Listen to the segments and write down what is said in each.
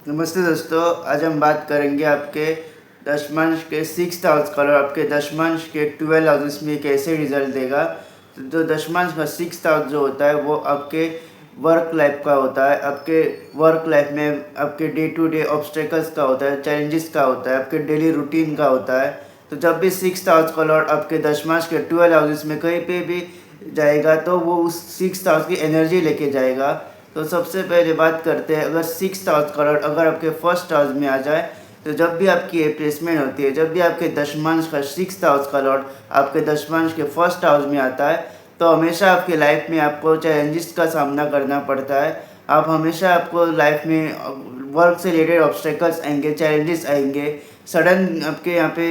नमस्ते दोस्तों, आज हम बात करेंगे आपके दशमांश के 6th हाउस का और आपके दशमांश के 12 हाउस में कैसे रिजल्ट देगा। तो जो दशमांश का 6th हाउस जो होता है वो आपके वर्क लाइफ का होता है। आपके वर्क लाइफ में आपके डे टू डे ऑब्स्टेकल्स का होता है, चैलेंजेस का होता है, आपके डेली रूटीन का होता है। तो जब भी 6th हाउस का लॉर्ड आपके दशमांश के 12 हाउसेस में कहीं पे भी जाएगा तो वो उस 6th हाउस की एनर्जी लेके जाएगा। तो सबसे पहले बात करते हैं, अगर 6th हाउस का लॉर्ड अगर आपके फर्स्ट हाउस में आ जाए तो जब भी आपकी प्लेसमेंट होती है, जब भी आपके दशमांश का 6th हाउस का लॉर्ड आपके दशमांश के फर्स्ट हाउस में आता है तो हमेशा आपके लाइफ में आपको चैलेंजेस का सामना करना पड़ता है। आप हमेशा आपको लाइफ में वर्क से रिलेटेड ऑब्स्टेकल्स आएंगे, चैलेंजेस आएंगे, सडन आपके यहाँ पे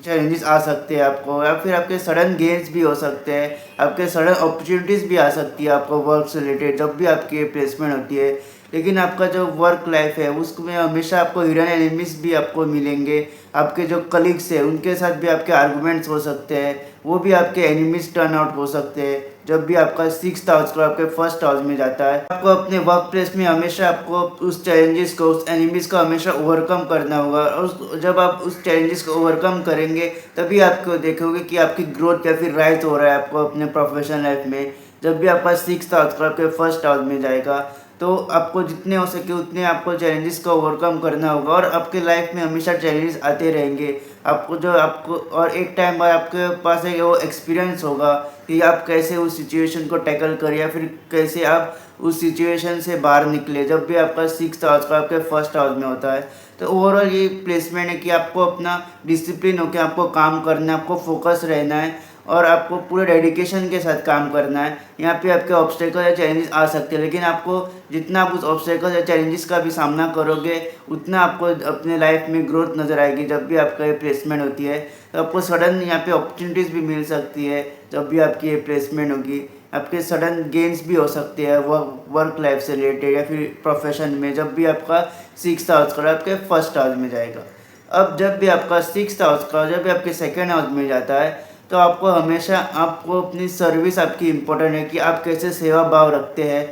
चैलेंजेस आ सकते हैं आपको, या फिर आपके सडन गेन्स भी हो सकते हैं, आपके सडन अपॉर्चुनिटीज़ भी आ सकती है आपको वर्क से रिलेटेड जब भी आपकी प्लेसमेंट होती है। लेकिन आपका जो वर्क लाइफ है उसमें हमेशा आपको हिडन एनिमीज भी आपको मिलेंगे। आपके जो कलीग्स हैं उनके साथ भी आपके आर्गूमेंट्स हो सकते हैं, वो भी आपके एनिमीज टर्न आउट हो सकते हैं जब भी आपका 6th हाउस को आपके फर्स्ट हाउस में जाता है। आपको अपने वर्क प्लेस में हमेशा आपको उस चैलेंजेस को, उस एनिमीज को हमेशा ओवरकम करना होगा। और जब आप उस चैलेंजेस को ओवरकम करेंगे तभी आपको देखोगे कि आपकी ग्रोथ या फिर राइज हो रहा है आपको अपने प्रोफेशनल लाइफ में। जब भी आपका 6th हाउस को आपके फर्स्ट हाउस में जाएगा तो आपको जितने हो सके उतने आपको चैलेंजेस को ओवरकम करना होगा, और आपके लाइफ में हमेशा चैलेंजेस आते रहेंगे। आपको और एक टाइम बाद आपके पास एक वो एक्सपीरियंस होगा कि आप कैसे उस सिचुएशन को टैकल करें या फिर कैसे आप उस सिचुएशन से बाहर निकले जब भी आपका 6th हाउस का आपके फर्स्ट हाउस में होता है। तो ओवरऑल ये प्लेसमेंट है कि आपको अपना डिसिप्लिन होकर आपको काम करना है, आपको फोकस रहना है और आपको पूरे डेडिकेशन के साथ काम करना है। यहाँ पे आपके ऑब्स्टेकल या चैलेंजेस आ सकते हैं, लेकिन आपको जितना आप उस ऑब्स्टेकल या चैलेंजेस का भी सामना करोगे उतना आपको अपने लाइफ में ग्रोथ नज़र आएगी। जब भी आपका ये प्लेसमेंट होती है तो आपको सडन यहाँ पे अपॉर्चुनिटीज़ भी मिल सकती है। जब भी आपकी ये प्लेसमेंट होगी आपके सडन गेन्स भी हो सकते हैं वर्क लाइफ से रिलेटेड या फिर प्रोफेशन में, जब भी आपका 6th हाउस का आपके फर्स्ट हाउस में जाएगा। अब जब भी आपका 6th हाउस का जब भी आपके सेकेंड हाउस में जाता है तो आपको हमेशा आपको अपनी सर्विस आपकी इम्पोर्टेंट है कि आप कैसे सेवा भाव रखते हैं।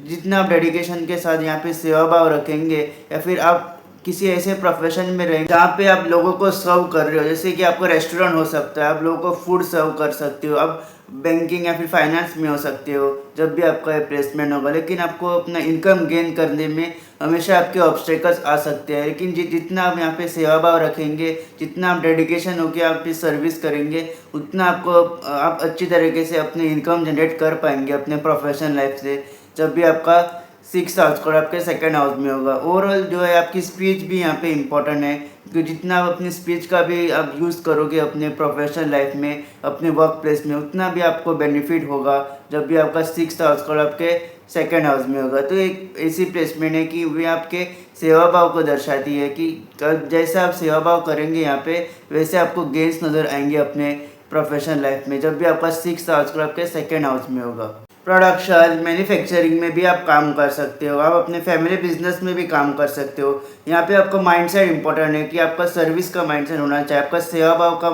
जितना आप डेडिकेशन के साथ यहाँ पे सेवा भाव रखेंगे या फिर आप किसी ऐसे प्रोफेशन में रहेंगे जहाँ पे आप लोगों को सर्व कर रहे हो, जैसे कि आपको रेस्टोरेंट हो सकता है, आप लोगों को फूड सर्व कर सकते हो, आप बैंकिंग या फिर फाइनेंस में हो सकते हो जब भी आपका प्लेसमेंट होगा। लेकिन आपको अपना इनकम गेन करने में हमेशा आपके ऑब्स्टेकल्स आ सकते हैं। लेकिन जितना आप यहाँ पे सेवा भाव रखेंगे, जितना आप डेडिकेशन होकर आप इस सर्विस करेंगे उतना आप अच्छी तरीके से अपने इनकम जनरेट कर पाएंगे अपने प्रोफेशनल लाइफ से जब भी आपका 6th हाउस को आपके सेकेंड हाउस में होगा। ओवरऑल जो है आपकी स्पीच भी यहाँ पे इम्पोर्टेंट है, क्योंकि जितना आप अपनी स्पीच का भी आप यूज़ करोगे अपने प्रोफेशनल लाइफ में, अपने वर्क प्लेस में, उतना भी आपको बेनिफिट होगा जब भी आपका 6th हाउस को आपके सेकेंड हाउस में होगा। तो एक ऐसी प्लेसमेंट है कि वे आपके सेवा भाव को दर्शाती है कि जैसे आप सेवा भाव करेंगे यहाँ पे वैसे आपको गेन्स नज़र आएंगे अपने प्रोफेशनल लाइफ में जब भी आपका 6th हाउस को आपके सेकेंड हाउस में होगा। प्रोडक्शन, मैन्युफैक्चरिंग में भी आप काम कर सकते हो, आप अपने फैमिली बिजनेस में भी काम कर सकते हो। यहाँ पे आपका माइंडसेट इंपॉर्टेंट है कि आपका सर्विस का माइंडसेट होना चाहिए, आपका सेवा भाव का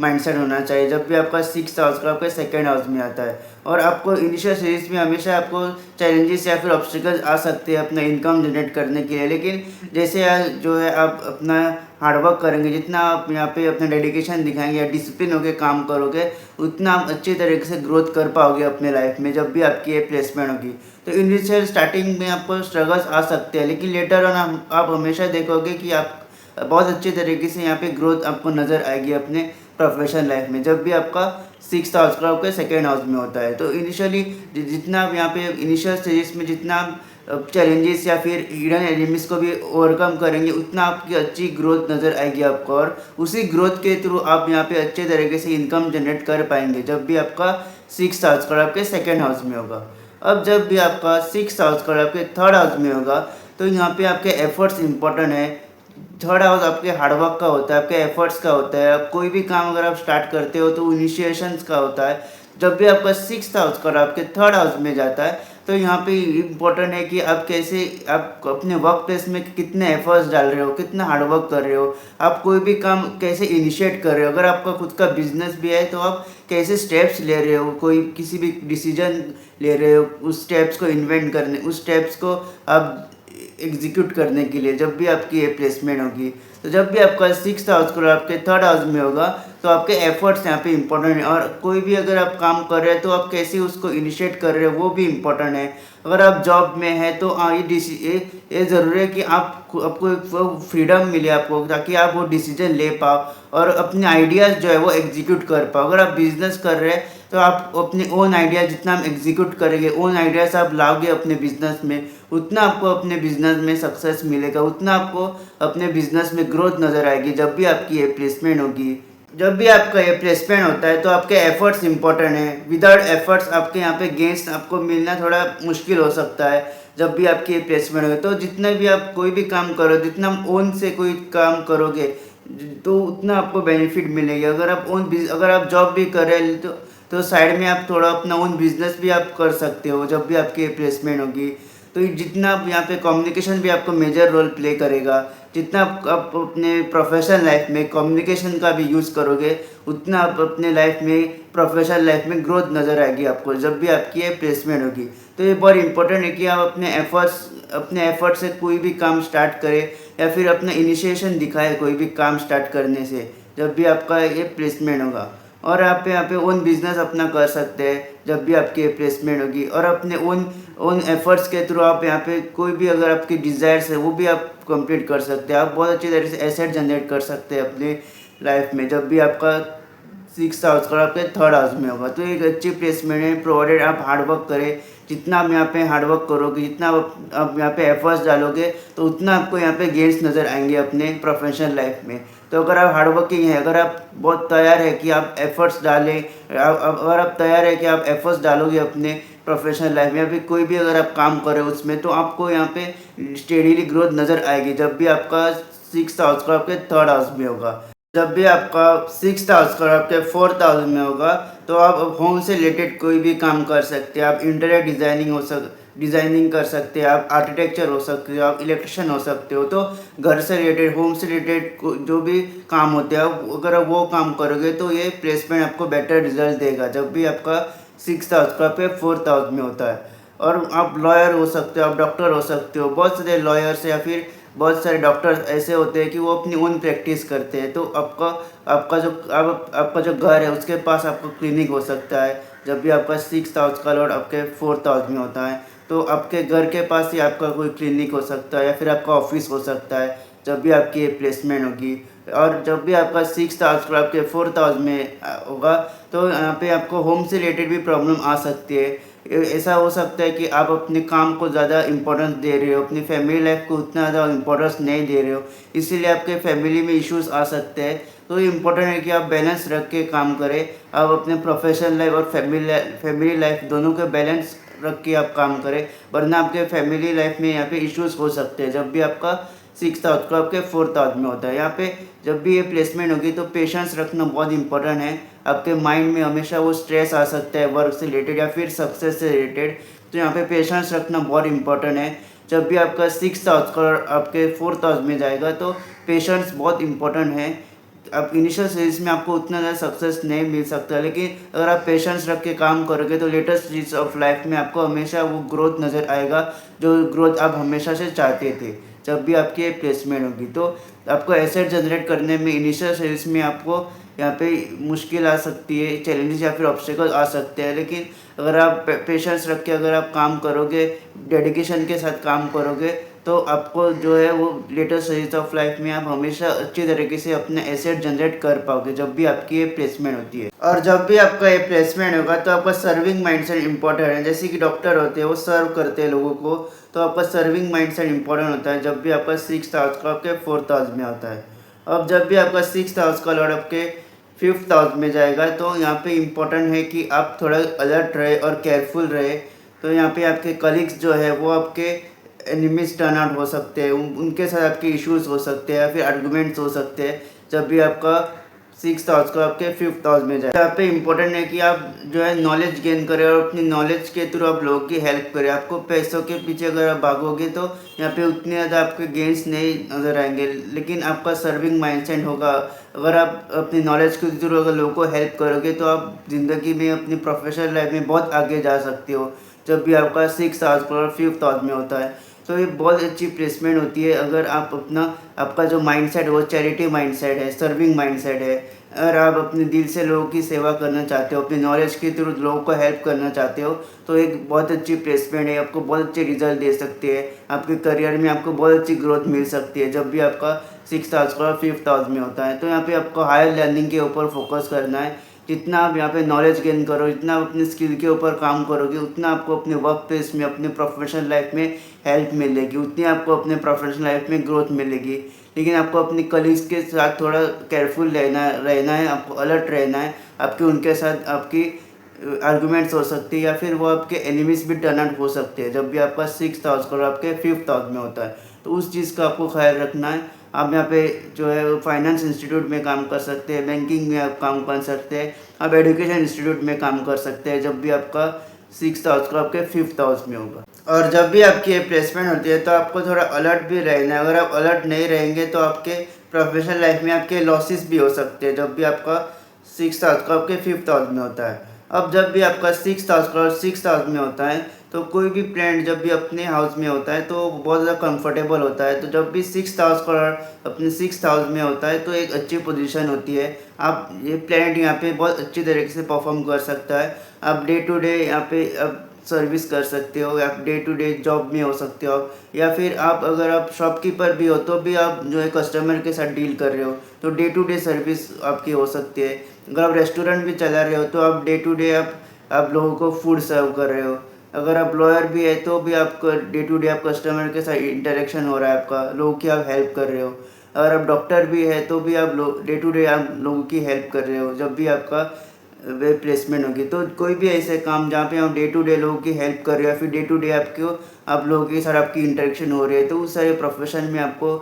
माइंडसेट होना चाहिए जब भी आपका 6th हाउस का आपके सेकेंड हाउस में आता है। और आपको इनिशियल स्टेज में हमेशा आपको चैलेंजेस या फिर ऑब्स्टिकल्स आ सकते हैं अपना इनकम जनरेट करने के लिए, लेकिन जैसे जो है आप अपना हार्डवर्क करेंगे, जितना आप यहाँ पे अपना डेडिकेशन दिखाएंगे या डिसिप्लिन होकर काम करोगे उतना आप अच्छे तरीके से ग्रोथ कर पाओगे अपने लाइफ में जब भी आपकी ये प्लेसमेंट होगी। तो इनिशियल स्टार्टिंग में आपको स्ट्रगल्स आ सकते हैं, लेकिन लेटर ऑन आप हमेशा देखोगे कि आप बहुत अच्छे तरीके से यहाँ पे ग्रोथ आपको नज़र आएगी अपने प्रोफेशनल लाइफ में जब भी आपका 6th हाउस का आपके सेकेंड हाउस में होता है। तो इनिशियली जितना आप यहाँ पे इनिशियल स्टेजेस में जितना चैलेंजेस या फिर हिडन एनिमीज को भी ओवरकम करेंगे उतना आपकी अच्छी ग्रोथ नज़र आएगी आपको, और उसी ग्रोथ के थ्रू आप यहाँ पे अच्छे तरीके से इनकम जनरेट कर पाएंगे जब भी आपका 6th हाउस का आपके सेकेंड हाउस में होगा। अब जब भी आपका 6th हाउस का आपके थर्ड हाउस में होगा तो यहाँ पे आपके एफर्ट्स इंपॉर्टेंट है। थर्ड हाउस आपके हार्डवर्क का होता है, आपके एफर्ट्स का होता है। आप कोई भी काम अगर आप स्टार्ट करते हो तो इनिशिएशंस का होता है। जब भी आपका 6th हाउस का आपके थर्ड हाउस में जाता है तो यहाँ पे इम्पोर्टेंट है कि आप कैसे आप अपने वर्क प्लेस में कितने एफर्ट्स डाल रहे हो, कितना हार्डवर्क कर रहे हो, आप कोई भी काम कैसे इनिशिएट कर रहे हो। अगर आपका खुद का बिजनेस भी है तो आप कैसे स्टेप्स ले रहे हो, कोई किसी भी डिसीजन ले रहे हो, उस स्टेप्स को इन्वेंट करने, उस स्टेप्स को आप एग्जीक्यूट करने के लिए, जब भी आपकी ये प्लेसमेंट होगी। तो जब भी आपका 6th हाउस कलर आपके 3rd हाउस में होगा तो आपके एफर्ट्स यहाँ पे इंपॉर्टेंट है। और कोई भी अगर आप काम कर रहे हैं तो आप कैसे उसको इनिशिएट कर रहे हो वो भी इम्पोर्टेंट है। अगर आप जॉब में हैं तो ये ज़रूरी है कि आपको एक वो फ्रीडम मिले आपको, ताकि आप वो डिसीजन ले पाओ और अपने आइडियाज़ जो है वो एग्जीक्यूट कर पाओ। अगर आप बिजनेस कर रहे हैं तो आप अपने ओन आइडिया जितना हम एग्जीक्यूट करेंगे, ओन आइडियाज़ आप लाओगे अपने बिजनेस में, उतना आपको अपने बिजनेस में सक्सेस मिलेगा, उतना आपको अपने बिजनेस में ग्रोथ नज़र आएगी जब भी आपकी ये प्लेसमेंट होगी। जब भी आपका ये प्लेसमेंट होता है तो आपके एफर्ट्स इंपॉर्टेंट हैं। विदाउट एफर्ट्स आपके यहाँ पे गेंस आपको मिलना थोड़ा मुश्किल हो सकता है जब भी आपकी ये प्लेसमेंट होगी। तो जितना भी आप कोई भी काम करो, जितना ओन से कोई काम करोगे तो उतना आपको बेनिफिट मिलेगी। अगर आप जॉब भी कर रहे हैं तो साइड में आप थोड़ा अपना ओन बिजनेस भी आप कर सकते हो जब भी आपकी प्लेसमेंट होगी। तो जितना आप यहाँ पे कम्युनिकेशन भी आपको मेजर रोल प्ले करेगा, जितना आप अपने प्रोफेशनल लाइफ में कम्युनिकेशन का भी यूज़ करोगे उतना आप अपने लाइफ में प्रोफेशनल लाइफ में ग्रोथ नज़र आएगी आपको जब भी आपकी ये प्लेसमेंट होगी। तो ये बहुत इंपॉर्टेंट है कि आप अपने एफर्ट से कोई भी काम स्टार्ट करें या फिर अपना इनिशिएशन दिखाए कोई भी काम स्टार्ट करने से जब भी आपका ये प्लेसमेंट होगा। और आप यहाँ पे ओन बिजनेस अपना कर सकते हैं जब भी आपकी प्लेसमेंट होगी। और अपने ओन एफर्ट्स के थ्रू आप यहाँ पे कोई भी अगर आपकी डिज़ायर्स है वो भी आप कंप्लीट कर सकते हैं। आप बहुत अच्छी तरह से एसेट जनरेट कर सकते हैं अपने लाइफ में जब भी आपका 6th हाउस का आपके 3rd हाउस में होगा। तो एक अच्छी प्लेसमेंट है, प्रोवाइडेड आप हार्डवर्क करें। जितना आप यहाँ पे हार्डवर्क करोगे, जितना आप यहाँ पे एफर्ट्स डालोगे तो उतना आपको यहाँ पे गेन्स नज़र आएंगे अपने प्रोफेशनल लाइफ में। तो अगर आप हार्डवर्किंग है, अगर आप बहुत तैयार है कि आप एफर्ट्स डालें, अगर आप तैयार है कि आप एफर्ट्स डालोगे अपने प्रोफेशनल लाइफ में या फिर कोई भी अगर आप काम कर रहे हो उसमें, तो आपको यहाँ पे स्टेडीली ग्रोथ नज़र आएगी जब भी आपका 6th हाउस का आपके 3rd हाउस में होगा। जब भी आपका 6th हाउस का आपके 4th हाउस में होगा तो आप होम से रिलेटेड कोई भी काम कर सकते हैं। आप इंटीरियर डिज़ाइनिंग कर सकते हैं, आप आर्किटेक्चर हो सकते हो, आप इलेक्ट्रिशियन हो सकते हो। तो घर से रिलेटेड, होम से रिलेटेड जो भी काम होते हैं अगर आप वो काम करोगे तो ये प्लेसमेंट आपको बेटर रिजल्ट देगा जब भी आपका 6th हाउस का पे 4th हाउस में होता है। और आप लॉयर हो सकते हो, आप डॉक्टर हो सकते हो। बहुत सारे लॉयर्स या फिर बहुत सारे डॉक्टर्स ऐसे होते हैं कि वो अपनी ओन प्रैक्टिस करते हैं। तो आपका जो घर है उसके पास आपका क्लिनिक हो सकता है जब भी आपका 6th हाउस का लॉर्ड आपके 4th हाउस में होता है। तो आपके घर के पास ही आपका कोई क्लिनिक हो सकता है या फिर आपका ऑफिस हो सकता है जब भी आपकी ये प्लेसमेंट होगी। और जब भी आपका 6th हाउस का आपके 4th हाउस में होगा तो यहाँ पे आपको होम से रिलेटेड भी प्रॉब्लम आ सकती है। ऐसा हो सकता है कि आप अपने काम को ज़्यादा इम्पोर्टेंस दे रहे हो, अपनी फैमिली लाइफ को उतना ज़्यादा इम्पोर्टेंस नहीं दे रहे हो, इसीलिए आपके फैमिली में इश्यूज आ सकते हैं। तो ये इम्पोर्टेंट है कि आप बैलेंस रख के काम करें। आप अपने प्रोफेशनल लाइफ और फैमिली लाइफ दोनों के बैलेंस रख के आप काम करें, वरना आपके फैमिली लाइफ में यहाँ पे इश्यूज हो सकते हैं जब भी आपका 6th हाउस का आपके 4th हाउस में होता है। यहाँ पे जब भी ये प्लेसमेंट होगी तो पेशेंस रखना बहुत इंपॉर्टेंट है। आपके माइंड में हमेशा वो स्ट्रेस आ सकता है वर्क से रिलेटेड या फिर सक्सेस से रिलेटेड, तो यहाँ पे पेशेंस रखना बहुत इंपॉर्टेंट है। जब भी आपका 6th हाउस का आपके 4th हाउस में जाएगा तो पेशेंस बहुत इंपॉर्टेंट है। आप इनिशियल स्टेज में आपको उतना ज़्यादा सक्सेस नहीं मिल सकता, लेकिन अगर आप पेशेंस रख के काम करोगे तो लेटेस्ट स्टेज ऑफ लाइफ में आपको हमेशा वो ग्रोथ नज़र आएगा जो ग्रोथ आप हमेशा से चाहते थे जब भी आपकी प्लेसमेंट होगी। तो आपको एसेट जनरेट करने में इनिशियल स्टेज में आपको यहाँ पे मुश्किल आ सकती है, चैलेंजेस या फिर ऑब्स्टेकल आ सकते हैं, लेकिन अगर आप पेशेंस रख के अगर आप काम करोगे, डेडिकेशन के साथ काम करोगे तो आपको जो है वो लेटेस्ट स्टेज ऑफ लाइफ में आप हमेशा अच्छी तरीके से अपने एसेट जनरेट कर पाओगे जब भी आपकी ये प्लेसमेंट होती है। और जब भी आपका ये प्लेसमेंट होगा तो आपका सर्विंग माइंडसेट इंपॉर्टेंट है। जैसे कि डॉक्टर होते हैं वो सर्व करते हैं लोगों को, तो आपका सर्विंग माइंडसेट इंपॉर्टेंट होता है जब भी आपका 6th हाउस का आपके 4th हाउस में होता है। अब जब भी आपका 6th हाउस का लॉर्ड आपके 5th हाउस में जाएगा तो यहाँ पे इम्पोर्टेंट है कि आप थोड़ा अलर्ट रहे और केयरफुल रहे। तो यहाँ पे आपके कलीग्स जो है वो आपके एनिमीज टर्न आउट हो सकते हैं, उनके साथ आपके इश्यूज हो सकते हैं या फिर आर्गूमेंट्स हो सकते हैं जब भी आपका 6th हाउस को आपके 5th हाउस में जाए। यहाँ पे इम्पोर्टेंट है कि आप जो है नॉलेज गेन करें और अपनी नॉलेज के थ्रू आप लोगों की हेल्प करें। आपको पैसों के पीछे अगर आप भागोगे तो यहाँ पे उतने ज़्यादा आपके गेन्स नहीं नज़र आएंगे, लेकिन आपका सर्विंग माइंडसेट होगा। अगर आप अपनी नॉलेज के थ्रू अगर लोगों को हेल्प करोगे तो आप ज़िंदगी में अपनी प्रोफेशनल लाइफ में बहुत आगे जा सकते हो जब भी आपका 6th हाउस और 5th हाउस में होता है। तो ये बहुत अच्छी प्लेसमेंट होती है अगर आप आपका जो माइंडसेट है वो चैरिटी माइंडसेट है, सर्विंग माइंडसेट है। अगर आप अपने दिल से लोगों की सेवा करना चाहते हो, अपनी नॉलेज के थ्रू लोगों को हेल्प करना चाहते हो, तो एक बहुत अच्छी प्लेसमेंट है, आपको बहुत अच्छे रिजल्ट दे सकती है। आपके करियर में आपको बहुत अच्छी ग्रोथ मिल सकती है जब भी आपका 6th हाउस का 5th हाउस में होता है। तो यहाँ पे आपको हायर लर्निंग के ऊपर फोकस करना है। जितना आप यहाँ पे नॉलेज गेन करो, जितना आप अपने स्किल के ऊपर काम करोगे, उतना आपको अपने वर्क प्लेस में, अपने प्रोफेशनल लाइफ में हेल्प मिलेगी, उतनी आपको अपने प्रोफेशनल लाइफ में ग्रोथ मिलेगी। लेकिन आपको अपनी कलीग्स के साथ थोड़ा केयरफुल रहना है, आपको अलर्ट रहना है। आपके उनके साथ आपकी आर्गूमेंट्स हो सकती है या फिर वो आपके एनिमीज भी टर्न आउट हो सकते हैं जब भी आपका 6th हाउस और आपके 5th हाउस में होता है। तो उस चीज़ का आपको ख्याल रखना है। आप यहाँ पे जो है फाइनेंस इंस्टीट्यूट में काम कर सकते हैं, बैंकिंग में आप काम कर सकते हैं, आप एजुकेशन इंस्टीट्यूट में काम कर सकते हैं जब भी आपका 6th हाउस का आपके 5th हाउस में होगा। और जब भी आपकी ये प्लेसमेंट होती है तो आपको थोड़ा अलर्ट भी रहना है। अगर आप अलर्ट नहीं रहेंगे तो आपके प्रोफेशनल लाइफ में आपके लॉसेस भी हो सकते हैं जब भी आपका 6th हाउस का आपके 5th हाउस में होता है। अब जब भी आपका 6th हाउस का 6th हाउस में होता है तो कोई भी प्लांट जब भी अपने हाउस में होता है तो बहुत ज़्यादा कंफर्टेबल होता है। तो जब भी 6th हाउस का अपने 6th हाउस में होता है तो एक अच्छी पोजीशन होती है। आप ये प्लांट यहाँ पे बहुत अच्छी तरीके से परफॉर्म कर सकता है। आप डे टू डे यहाँ पे आप सर्विस कर सकते हो, या डे टू डे जॉब में हो सकते हो आप, या फिर आप अगर आप शॉपकीपर भी हो तो भी आप जो है कस्टमर के साथ डील कर रहे हो तो डे टू डे सर्विस आपकी हो सकती है। अगर आप रेस्टोरेंट भी चला रहे हो तो आप डे टू डे आप लोगों को फूड सर्व कर रहे हो। अगर आप लॉयर भी है तो भी आपका डे टू डे आप कस्टमर के साथ इंटरेक्शन हो रहा है, आपका लोगों की आप हेल्प कर रहे हो। अगर आप डॉक्टर भी है तो भी आप डे टू डे आप लोगों की हेल्प कर रहे हो जब भी आपका वेब प्लेसमेंट होगी। तो कोई भी ऐसे काम जहाँ पे हम डे टू डे लोगों की हेल्प कर रहे हो या फिर डे टू डे आप लोगों के साथ आपकी इंटरेक्शन हो रही है तो उस सारे प्रोफेशन में आपको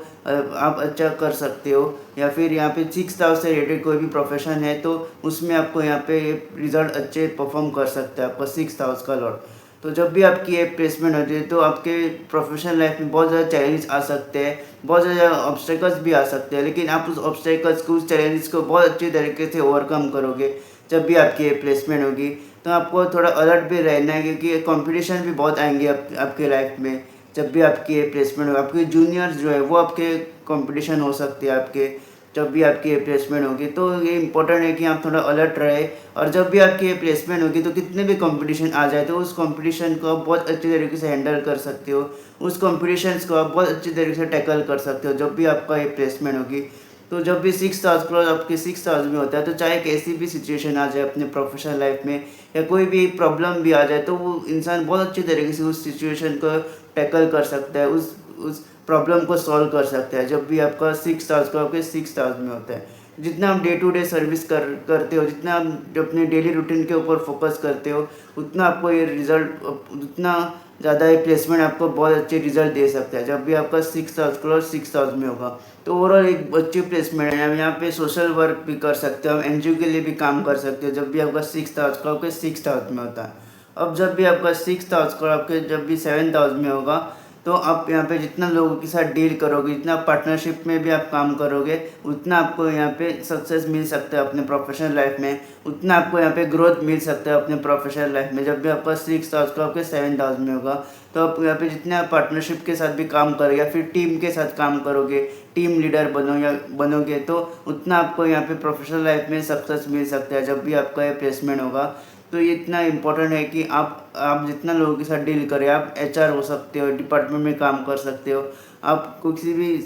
आप अच्छा कर सकते हो। या फिर यहाँ पे 6th हाउस से रिलेटेड कोई भी प्रोफेशन है तो उसमें आपको यहाँ पे रिजल्ट अच्छे परफॉर्म कर सकते हैं आपका 6th हाउस का लॉर्ड। तो जब भी आपकी ये प्लेसमेंट होती है तो आपके प्रोफेशनल लाइफ में बहुत ज़्यादा चैलेंज आ सकते हैं, बहुत ज़्यादा ऑब्स्टेकल्स भी आ सकते हैं, लेकिन आप उस ऑब्स्टेकल्स को, उस चैलेंज को बहुत अच्छी तरीके से ओवरकम करोगे जब भी आपकी ये प्लेसमेंट होगी। तो आपको थोड़ा अलर्ट भी रहना है क्योंकि कंपटीशन भी बहुत आएंगे आपके लाइफ में जब भी आपकी ये प्लेसमेंट होगी। आपके जूनियर्स जो है वो आपके कंपटीशन हो सकते हैं आपके जब भी आपकी ये प्लेसमेंट होगी। तो ये इंपॉर्टेंट है कि आप थोड़ा अलर्ट रहे, और जब भी आपकी ये प्लेसमेंट होगी तो कितने भी कंपटीशन आ जाए तो उस कंपटीशन को आप बहुत अच्छी तरीके से हैंडल कर सकते हो, उस कंपटीशंस को आप बहुत अच्छी तरीके से टैकल कर सकते हो जब भी आपका ये प्लेसमेंट होगी। तो जब भी 6th हाउस क्लॉज आपके 6th हाउस में होता है तो चाहे कैसी भी सिचुएशन आ जाए अपने प्रोफेशनल लाइफ में या कोई भी प्रॉब्लम भी आ जाए तो वो इंसान बहुत अच्छी तरीके से उस सिचुएशन को टैकल कर सकता है, उस प्रॉब्लम को सॉल्व कर सकता है जब भी आपका 6th हाउस का आपके 6th हाउस में होता है। जितना आप डे टू डे सर्विस करते हो, जितना आप अपने डेली रूटीन के ऊपर फोकस करते हो, उतना आपको ये रिजल्ट, उतना ज़्यादा ये प्लेसमेंट आपको बहुत अच्छे रिजल्ट दे सकता है जब भी आपका 6th house clause 6th house में होगा। तो ओवरऑल एक अच्छी प्लेसमेंट है। हम यहाँ पे सोशल वर्क भी कर सकते हो, हम एनजीओ के लिए भी काम कर सकते हो जब भी आपका 6th हाउस का आपके 6th हाउस में होता है। अब जब भी आपका 6th हाउस का आपके जब भी 7th हाउस में होगा तो आप यहाँ पे जितना लोगों के साथ डील करोगे, जितना पार्टनरशिप में भी आप काम करोगे, उतना आपको यहाँ पे सक्सेस मिल सकता है अपने प्रोफेशनल लाइफ में, उतना आपको यहाँ पे ग्रोथ मिल सकता है अपने प्रोफेशनल लाइफ में जब भी आपका 6th हाउस का आपके 7th हाउस में होगा। तो आप यहाँ पे जितने आप पार्टनरशिप के साथ भी काम करोगे या फिर टीम के साथ काम करोगे, टीम लीडर बनोगे तो उतना आपको यहाँ पे प्रोफेशनल लाइफ में सक्सेस मिल सकता है जब भी आपका ये प्लेसमेंट होगा। तो ये इतना इम्पोर्टेंट है कि आप जितना लोगों के साथ डील करें, आप एचआर हो सकते हो, डिपार्टमेंट में काम कर सकते हो, आप किसी भी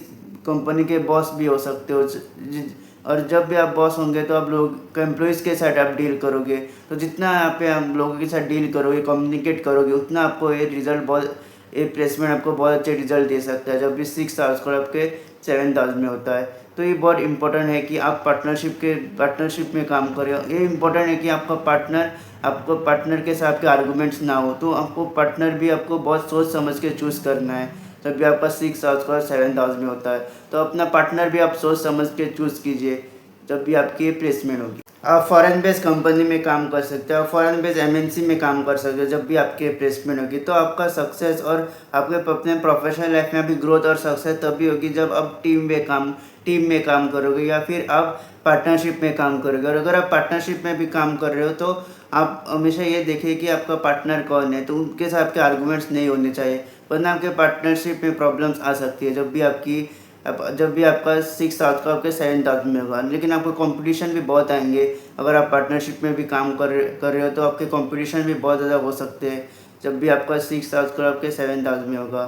कंपनी के बॉस भी हो सकते हो। और जब भी आप बॉस होंगे तो आप लोग एम्प्लॉयज़ के साथ आप डील करोगे, तो जितना यहाँ पे आप लोगों के साथ डील करोगे, कम्युनिकेट करोगे, उतना आपको ये प्लेसमेंट आपको बहुत अच्छे रिजल्ट दे सकता है जब भी 6th हाउस को आपके 7th हाउस में होता है। तो ये बहुत इंपॉर्टेंट है कि आप पार्टनरशिप में काम करें। ये इंपॉर्टेंट है कि आपको पार्टनर के साथ आपके आर्गूमेंट्स ना हो, तो आपको पार्टनर भी आपको बहुत सोच समझ के चूज़ करना है जब भी आपका 6th हाउस का 7th हाउस में होता है। तो अपना पार्टनर भी आप सोच समझ के चूज़ कीजिए जब भी आपकी प्लेसमेंट होगी। आप फॉरेन बेस्ड कंपनी में काम कर सकते हो, फॉरेन बेस्ड एमएनसी में काम कर सकते हो जब भी आपकी प्लेसमेंट होगी। तो आपका सक्सेस और आपके अपने प्रोफेशनल लाइफ में भी ग्रोथ और सक्सेस तभी होगी जब आप टीम में काम करोगे या फिर आप पार्टनरशिप में काम करोगे। और अगर आप पार्टनरशिप में भी काम कर रहे हो तो आप हमेशा ये देखिए कि आपका पार्टनर कौन है, तो उनके साथ आपके आर्गूमेंट्स नहीं होने चाहिए। वरना आपके पार्टनरशिप में प्रॉब्लम्स आ सकती है जब भी आपका 6 हाउस का आपके 7th हाउस में होगा। लेकिन आपको कंपटीशन भी बहुत आएंगे। अगर आप पार्टनरशिप में भी काम कर रहे हो तो आपके कंपटीशन भी बहुत ज़्यादा हो सकते हैं जब भी आपका 6 हाउस का आपके 7th हाउस में होगा।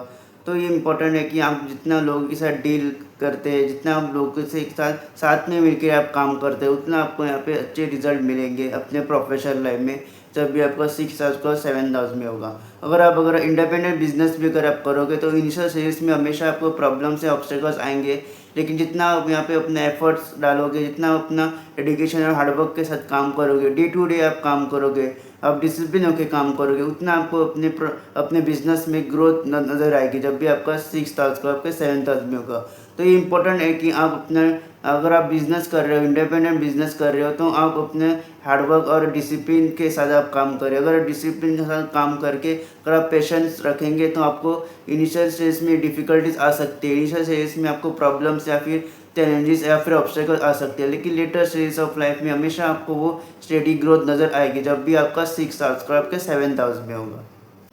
तो ये इम्पोर्टेंट है कि आप जितना लोगों के साथ डील करते हैं, जितना आप लोगों से एक साथ में मिलकर आप काम करते हैं, उतना आपको यहाँ पे अच्छे रिजल्ट मिलेंगे अपने प्रोफेशनल लाइफ में जब भी आपका 6 हाउस का 7th हाउस में होगा। अगर इंडिपेंडेंट बिजनेस भी अगर आप करोगे तो इनिशियल स्टेज में हमेशा आपको प्रॉब्लम्स या ऑब्स्टेकल्स आएंगे। लेकिन जितना आप यहाँ पे अपने एफर्ट्स डालोगे, जितना अपना डेडिकेशन और हार्डवर्क के साथ काम करोगे, डे टू डे आप काम करोगे, आप डिसिप्लिन होकर काम करोगे, उतना आपको अपने बिजनेस में ग्रोथ नज़र आएगी जब भी आपका 6 हाउस का आपके 7th हाउस में होगा। तो ये इंपॉर्टेंट है कि आप अगर आप बिज़नेस कर रहे हो, इंडिपेंडेंट बिजनेस कर रहे हो, तो आप अपने हार्डवर्क और डिसिप्लिन के साथ आप काम करें। अगर डिसिप्लिन के साथ काम करके अगर आप पेशेंस रखेंगे तो आपको इनिशियल स्टेज में डिफ़िकल्टीज आ सकती है, इनिशियल स्टेज में आपको प्रॉब्लम्स या फिर चैलेंजेस या फिर ऑब्स्टेकल आ सकते हैं। लेकिन लेटर स्टेज ऑफ लाइफ में हमेशा आपको वो स्टेडी ग्रोथ नज़र आएगी जब भी आपका 6 हाउस का आपके 7th हाउस में होगा।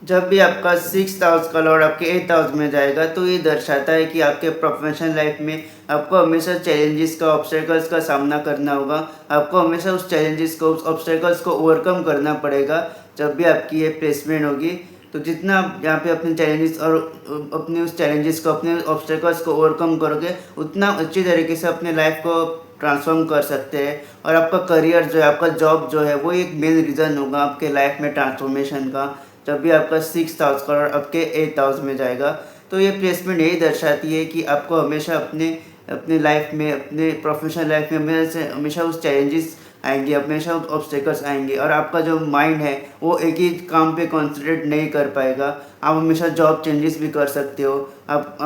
जब भी आपका 6th हाउस का लॉर्ड आपके 8th हाउस में जाएगा तो ये दर्शाता है कि आपके प्रोफेशनल लाइफ में आपको हमेशा चैलेंजेस का, ऑब्स्टेकल्स का सामना करना होगा। आपको हमेशा उस चैलेंजेस को, उस ऑब्स्टेकल्स को ओवरकम करना पड़ेगा जब भी आपकी ये प्लेसमेंट होगी। तो जितना आप यहाँ पे अपने चैलेंजेस और अपने उस चैलेंजेस को, अपने ऑब्स्टेकल्स को ओवरकम करोगे, उतना अच्छी तरीके से अपने लाइफ को ट्रांसफॉर्म कर सकते हैं। और आपका करियर जो है, आपका जॉब जो है, वो एक मेन रीज़न होगा आपके लाइफ में ट्रांसफॉर्मेशन का जब भी आपका 6th हाउस का और आपके 8th हाउस में जाएगा। तो ये प्लेसमेंट यही दर्शाती है कि आपको हमेशा अपने लाइफ में, अपने प्रोफेशनल लाइफ में हमेशा उस चैलेंजेस आएंगे, हमेशा ऑब्स्टेकल्स आएंगे और आपका जो माइंड है वो एक ही काम पे कॉन्सेंट्रेट नहीं कर पाएगा। आप हमेशा जॉब चेंजेस भी कर सकते हो। आप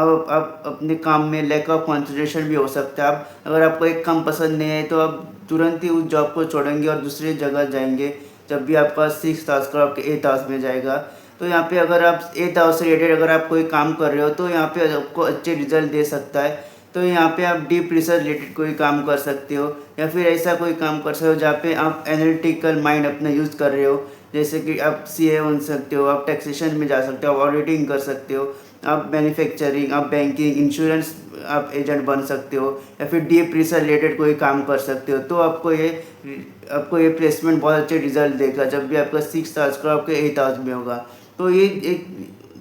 अपने काम में लैक ऑफ कॉन्सेंट्रेशन भी हो सकता है। आप अगर आपको एक काम पसंद नहीं है तो आप तुरंत ही उस जॉब को छोड़ेंगे और दूसरी जगह जाएंगे जब भी आपका 6th हाउस का आपके 8th हाउस में जाएगा। तो यहाँ पे अगर आप 8th हाउस से रिलेटेड अगर आप कोई काम कर रहे हो तो यहाँ पे आपको अच्छे रिजल्ट दे सकता है। तो यहाँ पे आप डीप रिसर्च रिलेटेड कोई काम कर सकते हो या फिर ऐसा कोई काम कर सकते हो जहाँ पे आप एनालिटिकल माइंड अपना यूज़ कर रहे हो। जैसे कि आप सीए बन सकते हो, आप टैक्सेशन में जा सकते हो, आप ऑडिटिंग कर सकते हो, आप मैन्युफैक्चरिंग, आप बैंकिंग, इंश्योरेंस आप एजेंट बन सकते हो या फिर डीप रिसर्च रिलेटेड कोई काम कर सकते हो। तो आपको ये प्लेसमेंट बहुत अच्छे रिजल्ट देगा जब भी आपका 6th हाउस का आपके 8th हाउस में होगा। तो ये एक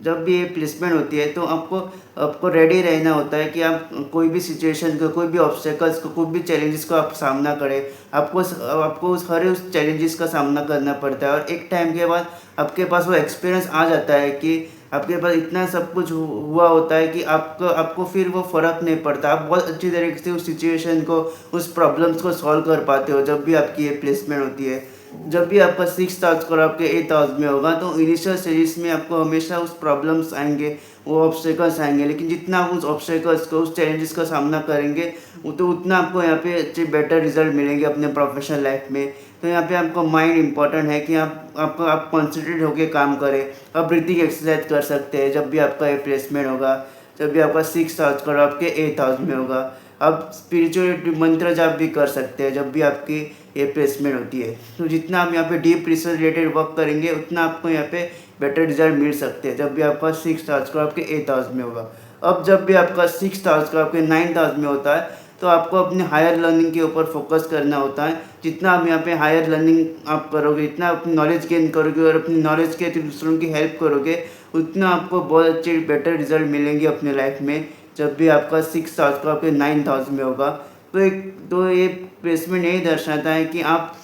जब भी ये प्लेसमेंट होती है तो आपको रेडी रहना होता है कि आप कोई भी सिचुएशन को, कोई भी ऑब्स्टेकल्स को, कोई भी चैलेंजेस को आप सामना करें। आपको उस चैलेंजेस का सामना करना पड़ता है और एक टाइम के बाद आपके पास वो एक्सपीरियंस आ जाता है कि आपके पास इतना सब कुछ हुआ होता है कि आपको फिर वो फ़र्क नहीं पड़ता। आप बहुत अच्छी तरीके से उस सिचुएशन को, उस प्रॉब्लम्स को सॉल्व कर पाते हो जब भी आपकी ये प्लेसमेंट होती है। जब भी आपका 6th हाउस और आपके 8th हाउस में होगा तो इनिशियल स्टेजेस में आपको हमेशा उस प्रॉब्लम्स आएंगे, वो ऑब्स्टेकल्स आएंगे। लेकिन जितना आप उस ऑब्स्टेकल्स को, उस चैलेंजेस का सामना करेंगे तो उतना आपको यहाँ पे अच्छे बेटर रिजल्ट मिलेंगे अपने प्रोफेशनल लाइफ में। तो यहाँ पे आपको माइंड इंपॉर्टेंट है कि आप कॉन्सेंट्रेट होकर काम करें। आप ब्रीथिंग एक्सरसाइज कर सकते हैं जब भी आपका ये प्लेसमेंट होगा, जब भी आपका 6th हाउस और आपके 8th हाउस में होगा। आप स्पिरिचुअलिटी मंत्र जाप भी कर सकते हैं जब भी आपकी ये प्लेसमेंट होती है। तो जितना आप यहाँ पे डीप रिसर्च रिलेटेड वर्क करेंगे उतना आपको यहाँ पे बेटर रिजल्ट मिल सकते हैं जब भी आपका 6th हाउस का आपके 8th हाउस में होगा। अब जब भी आपका 6th हाउस का आपके 9th हाउस में होता है तो आपको अपने हायर लर्निंग के ऊपर फोकस करना होता है। जितना आप यहाँ पे हायर लर्निंग आप करोगे, जितना अपनी नॉलेज गेन करोगे और अपनी नॉलेज के थ्रू दूसरों की हेल्प करोगे, उतना आपको बहुत अच्छे बेटर रिजल्ट मिलेंगे अपने लाइफ में जब भी आपका 6th हाउस का आपके 9th हाउस में होगा। तो ये प्लेसमेंट यही दर्शाता है कि आप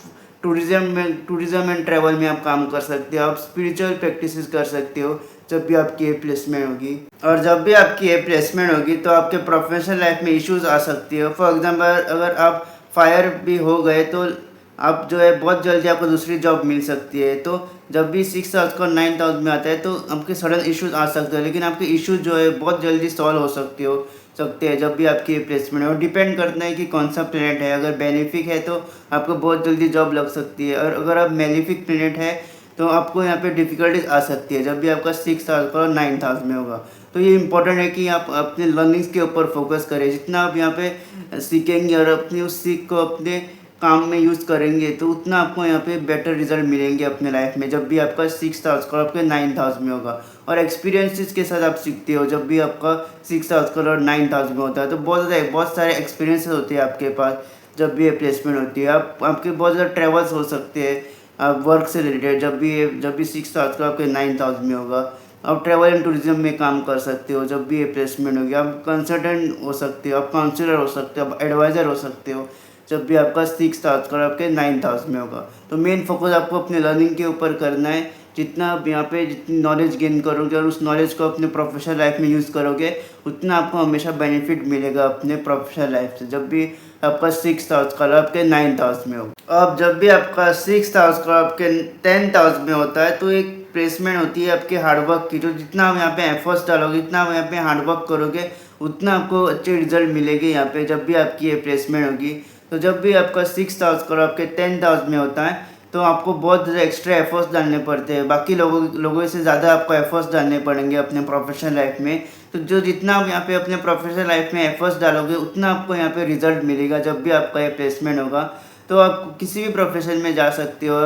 टूरिज़्म एंड ट्रैवल में आप काम कर सकते हो, आप स्पिरिचुअल प्रैक्टिसेस कर सकते हो जब भी आपकी ये प्लेसमेंट होगी। और जब भी आपकी ये प्लेसमेंट होगी तो आपके प्रोफेशनल लाइफ में इश्यूज आ सकती है। फॉर एग्जांपल अगर आप फायर भी हो गए तो आप जो है बहुत जल्दी आपको दूसरी जॉब मिल सकती है। तो जब भी 6th हाउस का 9th हाउस में आता है तो आपके सडन इश्यूज आ सकते हैं, लेकिन आपके इश्यूज जो है बहुत जल्दी सॉल्व हो सकते हैं जब भी आपकी प्लेसमेंट है। और डिपेंड करता है कि कौन सा प्लेनेट है। अगर बेनिफिक है तो आपको बहुत जल्दी जॉब लग सकती है, और अगर आप मेलिफिक प्लेनेट है तो आपको यहाँ पे डिफ़िकल्टीज आ सकती है जब भी आपका 6th हाउस का और 9th हाउस में होगा। तो ये इंपॉर्टेंट है कि आप अपने लर्निंग्स के ऊपर फोकस करें। जितना आप यहाँ पे सीखेंगे और अपनी उस सीख को अपने काम में यूज़ करेंगे तो उतना आपको यहाँ पे बेटर रिजल्ट मिलेंगे अपने लाइफ में जब भी आपका 6th हाउस का आपके 9th हाउस में होगा। और एक्सपीरियंसेस के साथ आप सीखते हो जब भी आपका 6,000 कलर 9,000 में होता है। तो बहुत सारे एक्सपीरियंसेस होते हैं आपके पास जब भी ये प्लेसमेंट होती है। आपके बहुत ज़्यादा ट्रेवल्स हो सकते हैं आप वर्क से रिलेटेड। जब भी 6,000 का आपके 9,000 में होगा, आप ट्रैवल एंड टूरिज्म में काम कर सकते हो जब भी ये प्लेसमेंट होगी। आप कंसल्टेंट हो सकते हो, आप काउंसलर हो सकते हो, आप एडवाइज़र हो सकते हो जब भी आपका 6,000 का आपके 9,000 में होगा। तो मेन फोकस आपको अपने लर्निंग के ऊपर करना है। जितना आप यहाँ पे जितनी नॉलेज गेन करोगे और उस नॉलेज को अपने प्रोफेशनल लाइफ में यूज़ करोगे, उतना आपको हमेशा बेनिफिट मिलेगा अपने प्रोफेशनल लाइफ से जब भी आपका 6,000 का आपके 9,000 में होगा। अब जब भी आपका 6,000 का आपके 10,000 में होता है तो एक प्लेसमेंट होती है आपके हार्डवर्क की। जो जितना आप यहाँ पे एफर्ट्स डालोगे, जितना आप यहाँ पे हार्डवर्क करोगे, उतना आपको अच्छे रिजल्ट मिलेंगे यहाँ पे जब भी आपकी ये प्लेसमेंट होगी। तो जब भी आपका 6,000 का आपके 10,000 में होता है तो आपको बहुत ज़्यादा एक्स्ट्रा एफर्ट्स डालने पड़ते हैं। बाकी लोगों से ज़्यादा आपको एफर्ट्स डालने पड़ेंगे अपने प्रोफेशनल लाइफ में। तो जितना आप यहाँ पे अपने प्रोफेशनल लाइफ में एफर्ट्स डालोगे, उतना आपको यहाँ पे रिजल्ट मिलेगा जब भी आपका ये प्लेसमेंट होगा। तो आप किसी भी प्रोफेशन में जा सकते हो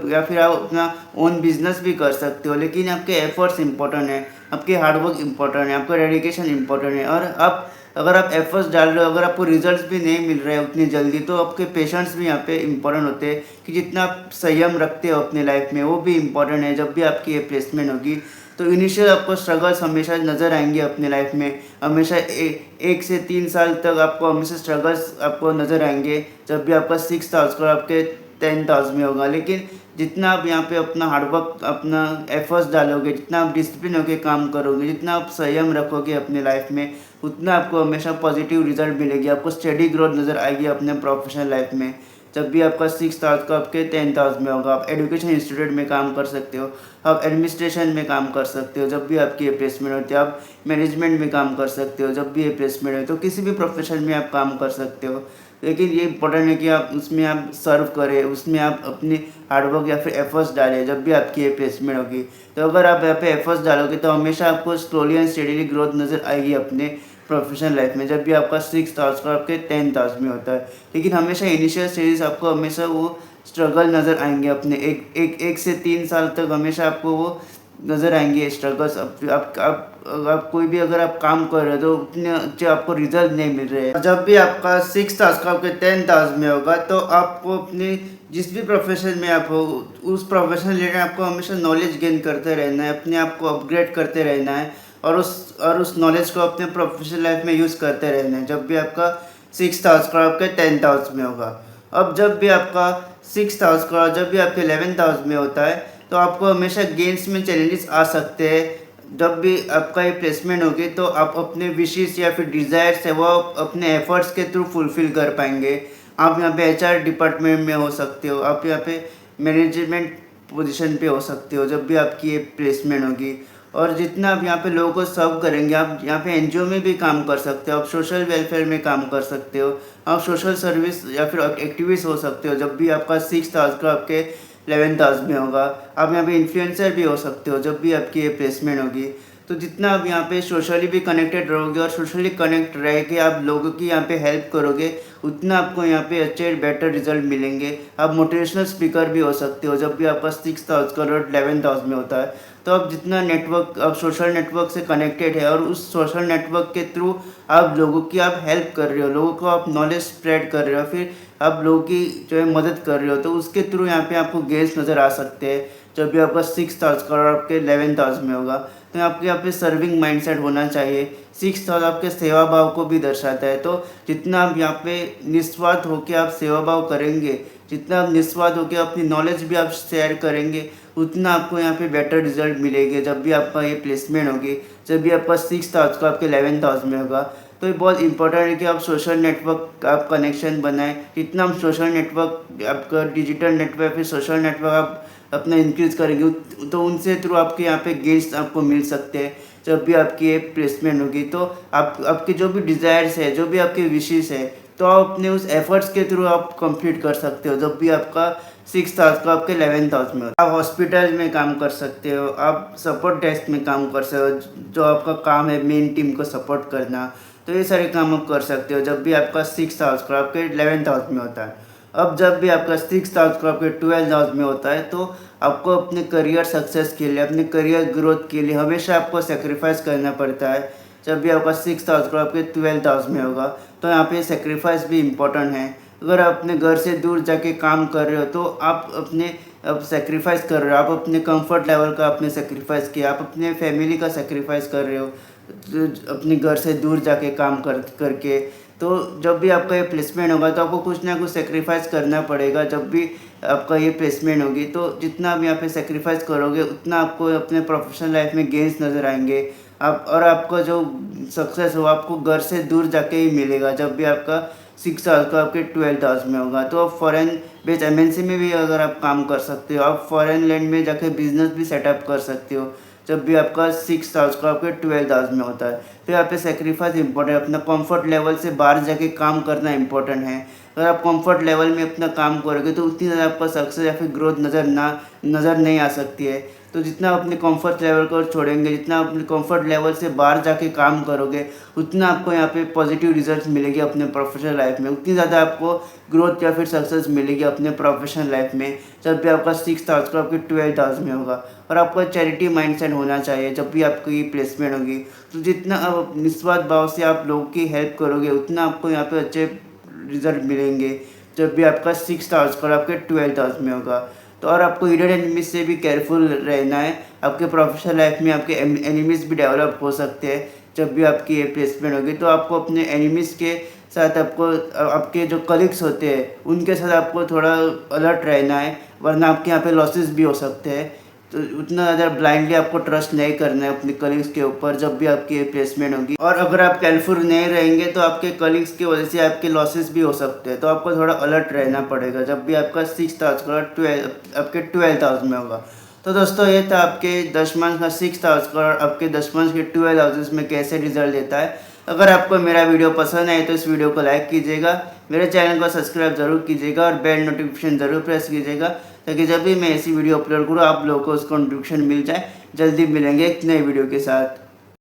या फिर आप अपना ओन बिजनेस भी कर सकते हो, लेकिन आपके एफर्ट्स इंपॉर्टेंट है, आपके हार्डवर्क इंपॉर्टेंट है, आपका डेडिकेशन इंपॉर्टेंट है। और अगर आप एफर्ट्स डाल रहे हो, अगर आपको रिजल्ट्स भी नहीं मिल रहे हैं उतनी जल्दी, तो आपके पेशेंट्स भी यहाँ पे इंपॉर्टेंट होते हैं कि जितना आप संयम रखते हो अपने लाइफ में, वो भी इंपॉर्टेंट है जब भी आपकी ये प्लेसमेंट होगी। तो इनिशियल आपको स्ट्रगल्स हमेशा नज़र आएंगे अपने लाइफ में, हमेशा 1 से 3 साल तक आपको हमेशा स्ट्रगल्स आपको नज़र आएंगे जब भी आपका 6,000 का आपके 10,000 में होगा। लेकिन जितना आप यहाँ पे अपना हार्डवर्क, अपना एफर्ट्स डालोगे, जितना आप डिसिप्लिन होकर काम करोगे, जितना आप संयम रखोगे अपने लाइफ में, उतना आपको हमेशा पॉजिटिव रिजल्ट मिलेगी। आपको स्टडी ग्रोथ नज़र आएगी अपने प्रोफेशनल लाइफ में जब भी आपका 6,000 का आपके 10,000 में होगा। आप एजुकेशन इंस्टीट्यूट में काम कर सकते हो, आप एडमिनिस्ट्रेशन में काम कर सकते हो जब भी आपकी ये प्लेसमेंट होती है, आप मैनेजमेंट में काम कर सकते हो जब भी ये प्लेसमेंट है। तो किसी भी प्रोफेशन में आप काम कर सकते हो, लेकिन ये इंपॉर्टेंट है कि आप उसमें आप सर्व करें, उसमें आप अपनी हार्डवर्क या फिर एफर्ट्स डालें जब भी आपकी ये प्लेसमेंट होगी। तो अगर आप यहाँ पे एफर्ट्स डालोगे तो हमेशा आपको स्लोली एंड स्टेडीली ग्रोथ नज़र आएगी अपने प्रोफेशनल लाइफ में जब भी आपका 6,000 का आपके 10,000 में होता है। लेकिन हमेशा इनिशियल स्टेजेस आपको हमेशा वो स्ट्रगल नज़र आएंगे अपने 1 से 3 साल तक हमेशा आपको वो नज़र आएंगे स्ट्रगल्स। आप कोई भी अगर आप काम कर रहे हो तो उतने अच्छे आपको रिजल्ट नहीं मिल रहे हैं। जब भी आपका 6,000 का आपके 10,000 में होगा तो आपको अपने जिस भी प्रोफेशन में आप हो, उस प्रोफेशन रिलेटेड आपको हमेशा नॉलेज गेन करते रहना है, अपने आप को अपग्रेड करते रहना है और उस नॉलेज को अपने प्रोफेशनल लाइफ में यूज़ करते रहना है जब भी आपका 6,000 का आपके 10,000 में होगा। अब जब भी आपका 6,000 का जब भी आपके 11,000 में होता है तो आपको हमेशा गेम्स में चैलेंजेस आ सकते हैं। जब भी आपका ये प्लेसमेंट होगी तो आप अपने विशेस या फिर डिज़ायर्स है वो अपने एफर्ट्स के थ्रू फुलफ़िल कर पाएंगे। आप यहाँ पे एचआर डिपार्टमेंट में हो सकते हो, आप यहाँ पे मैनेजमेंट पोजीशन पे हो सकते हो जब भी आपकी ये प्लेसमेंट होगी। और जितना आप यहाँ पे लोगों को सर्व करेंगे, आप यहाँ पे एनजीओ में भी काम कर सकते हो, आप सोशल वेलफेयर में काम कर सकते हो, आप सोशल सर्विस या फिर एक्टिविस्ट हो सकते हो जब भी आपका 6,000 का आपके 11,000 में होगा। आप यहाँ पे इन्फ्लुएंसर भी हो सकते हो जब भी आपकी ये प्लेसमेंट होगी। तो जितना आप यहाँ पे सोशली भी कनेक्टेड रहोगे और सोशली कनेक्ट रह के आप लोगों की यहाँ पे हेल्प करोगे, उतना आपको यहाँ पे अच्छे बेटर रिजल्ट मिलेंगे। आप मोटिवेशनल स्पीकर भी हो सकते हो जब भी आपका 6,000 का और 11,000 में होता है। तो आप जितना नेटवर्क, आप सोशल नेटवर्क से कनेक्टेड है और उस सोशल नेटवर्क के थ्रू आप लोगों की आप हेल्प कर रहे हो, लोगों को आप नॉलेज स्प्रेड कर रहे हो, फिर आप लोगों की जो है मदद कर रहे हो, तो उसके थ्रू यहाँ पे आपको गेन्स नज़र आ सकते हैं जब भी आपका 6,000 का और आपके 11,000 में होगा। तो आपके यहाँ पे सर्विंग माइंडसेट होना चाहिए। 6,000 आपके सेवा भाव को भी दर्शाता है। तो जितना आप यहाँ पे निस्वार्थ होकर आप सेवा भाव करेंगे, जितना आप निस्वार्थ होकर अपनी नॉलेज भी आप शेयर करेंगे, उतना आपको यहाँ पे बेटर रिजल्ट मिलेंगे जब भी आपका ये प्लेसमेंट होगी, जब भी आपका 6,000 का आपके 11,000 में होगा। तो ये बहुत इंपॉर्टेंट है कि आप सोशल नेटवर्क आप कनेक्शन बनाएं। जितना हम सोशल नेटवर्क, आपका डिजिटल नेटवर्क फिर सोशल नेटवर्क आप अपना इंक्रीज़ करेंगे तो उनसे थ्रू आपके यहाँ पे गेट्स आपको मिल सकते हैं जब भी आपकी ये प्लेसमेंट होगी। तो आपके जो भी डिज़ायर्स है, जो भी आपके विशेस है, तो आप अपने उस एफर्ट्स के थ्रू आप कंप्लीट कर सकते हो जब भी आपका 6,000 का आपके 11,000 में होता है। आप हॉस्पिटल में काम कर सकते हो, आप सपोर्ट डेस्क में काम कर सकते हो, जो आपका काम है मेन टीम को सपोर्ट करना। तो ये सारे काम आप कर सकते हो जब भी आपका 6,000 का आपके 11,000 में होता है। अब जब भी आपका 6th हाउस को आपके 12th हाउस में होता है तो आपको अपने करियर सक्सेस के लिए, अपने करियर ग्रोथ के लिए हमेशा आपको सेक्रीफाइस करना पड़ता है। जब भी आपका 6th हाउस को आपके 12th हाउस में होगा तो यहाँ पे सेक्रीफाइस भी इम्पोर्टेंट है। अगर आप अपने घर से दूर जाके काम कर रहे हो तो आप अपने अब सेक्रीफाइस कर रहे हो, आप अपने कंफर्ट लेवल का आपने सेक्रीफाइस किया, आप अपने फैमिली का सेक्रीफाइस कर रहे हो अपने घर से दूर जाके काम करके। तो जब भी आपका ये प्लेसमेंट होगा तो आपको कुछ ना कुछ सेक्रीफाइस करना पड़ेगा। जब भी आपका ये प्लेसमेंट होगी तो जितना आप यहाँ पे सेक्रीफाइस करोगे उतना आपको अपने प्रोफेशनल लाइफ में गेंस नज़र आएंगे। आप और आपका जो सक्सेस हो आपको घर से दूर जाके ही मिलेगा। जब भी आपका 6 हाउस का आपके 12th हाउस में होगा तो आप फॉरेन बेस्ड एमएनसी में भी अगर आप काम कर सकते हो, आप फॉरेन लैंड में जाके बिजनेस भी सेटअप कर सकते हो जब भी आपका 6 हाउस का आपके 12th हाउस में होता है। तो यहाँ पे सेक्रीफाइस इंपॉर्टेंट है, अपना कंफर्ट लेवल से बाहर जाके काम करना इंपॉर्टेंट है। अगर आप कंफर्ट लेवल में अपना काम करोगे तो उतनी ज़्यादा आपका सक्सेस या फिर ग्रोथ नज़र नहीं आ सकती है। तो जितना आप अपने कंफर्ट लेवल को छोड़ेंगे, जितना आप अपने कंफर्ट लेवल से बाहर जाके काम करोगे उतना आपको यहाँ पे पॉजिटिव रिजल्ट्स मिलेगी अपने प्रोफेशनल लाइफ में, उतनी ज़्यादा आपको ग्रोथ या फिर सक्सेस मिलेगी अपने प्रोफेशनल लाइफ में जब भी आपका 6th हाउस का आपके 12th हाउस में होगा। और आपका चैरिटी माइंडसेट होना चाहिए जब भी आपकी प्लेसमेंट होगी। तो जितना आप निस्वार्थ भाव से आप लोगों की हेल्प करोगे उतना आपको यहाँ पे अच्छे रिजल्ट मिलेंगे जब भी आपका 6th हाउस का आपके 12th हाउस में होगा। तो और आपको हिडन एनिमीज से भी केयरफुल रहना है। आपके प्रोफेशनल लाइफ में आपके एनिमीज भी डेवलप हो सकते हैं जब भी आपकी ये प्लेसमेंट होगी। तो आपको अपने एनिमीज़ के साथ आपको आपके जो कलीग्स होते हैं उनके साथ आपको थोड़ा अलर्ट रहना है, वरना आपके यहाँ पे लॉसेस भी हो सकते हैं। तो उतना ज़्यादा ब्लाइंडली आपको ट्रस्ट नहीं करना है अपने कलीग्स के ऊपर जब भी आपकी प्लेसमेंट होगी। और अगर आप केयरफुल नहीं रहेंगे तो आपके कलीग्स की वजह से आपके लॉसेस भी हो सकते हैं। तो आपको थोड़ा अलर्ट रहना पड़ेगा जब भी आपका 6th हाउस का आपके 12th हाउस में होगा। तो दोस्तों ये था आपके दशमांश का 6th हाउस का और आपके दशमांश के 12 हाउसेस में कैसे रिजल्ट देता है। अगर आपको मेरा वीडियो पसंद आए तो इस वीडियो को लाइक कीजिएगा, मेरे चैनल को सब्सक्राइब जरूर कीजिएगा और बेल नोटिफिकेशन ज़रूर प्रेस कीजिएगा ताकि जब भी मैं ऐसी वीडियो अपलोड करूँ आप लोगों को उसका नोटिफिकेशन मिल जाए। जल्दी मिलेंगे एक नए वीडियो के साथ।